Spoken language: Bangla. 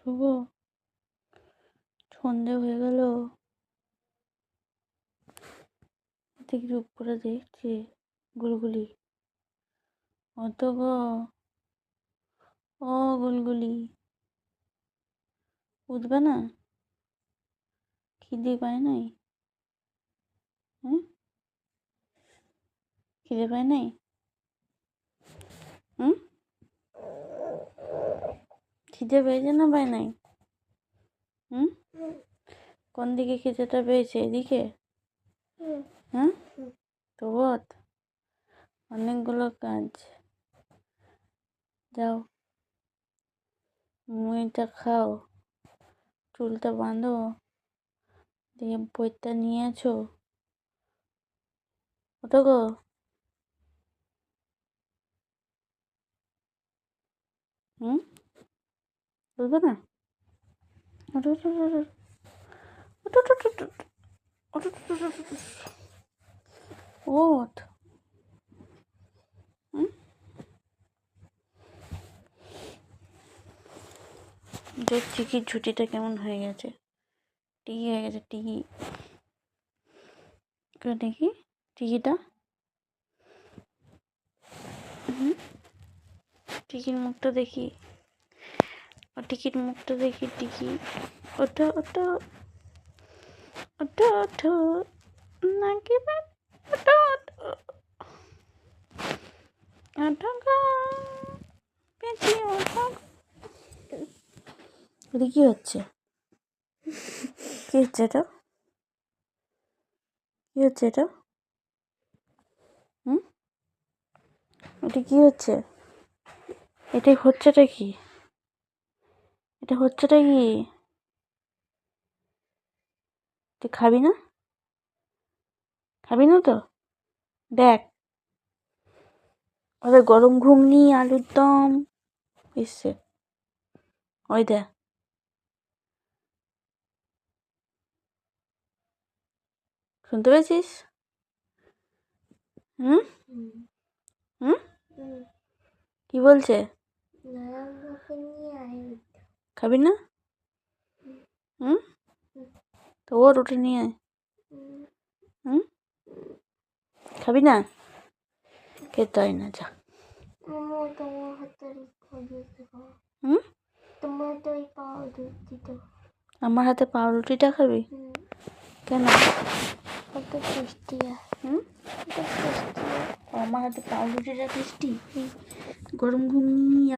শুভ, সন্ধে হয়ে গেল। দেখি রূপ করে দেখছে গুলগুলি। অত গো, ও গুলগুলি, উঠবে না? খিদে পায় নাই? হ্যাঁ, খিদে পায় নাই? হুম, খিদে পেয়েছে না পায় নাই? হুম, কোন দিকে খিদেটা পেয়েছে? এদিকে? হ্যাঁ, তো অনেকগুলো কাজ। যাও, মুড়িটা খাও, চুলটা বাঁধো, দিয়ে বইটা নিয়েছো। ওটা গো, হুম, বুঝবে না? ওঠো, ওঠো, ওঠো, ওঠো, ওঠো, ওঠো, ওঠো, ওঠো, ওঠো, ওঠো, ওঠো। ওঠ। হুম, দেখ টিকির ঝুটিটা কেমন হয়ে গেছে। টিকি হয়ে গেছে, টিকি। দেখি টিকিটা। হুম, টিকির মুখটা দেখি। ও টিকির মুখটা দেখি। টিকি, ওঠো, ওঠো, ওঠো, ওঠো, নাকি ওঠো, ওঠো, ওঠো গো, পেঁচি ওঠো। এটা কি হচ্ছে? কি হচ্ছে এটা? কি হচ্ছে এটা? হুম, এটা কি হচ্ছে? এটা হচ্ছেটা কি? এটা হচ্ছেটা কি? তুই খাবি না? খাবি না তো? দেখ, ওদের গরম ঘুগনি, আলুর দম এসছে। ওই দেখ, শুনতে পেয়েছিস? হুম, হুম, কি বলছে? খাবি না? হুম, তো ওর উঠে নিয়ে আয়। হুম, খাবি না? খেতে হয় না, যা। হুম, আমার হাতে পাউরুটিটা খাবি? কেন? হুম, আমার হাতে পাউরুটিটা টেস্টি? গরম ঘুগনি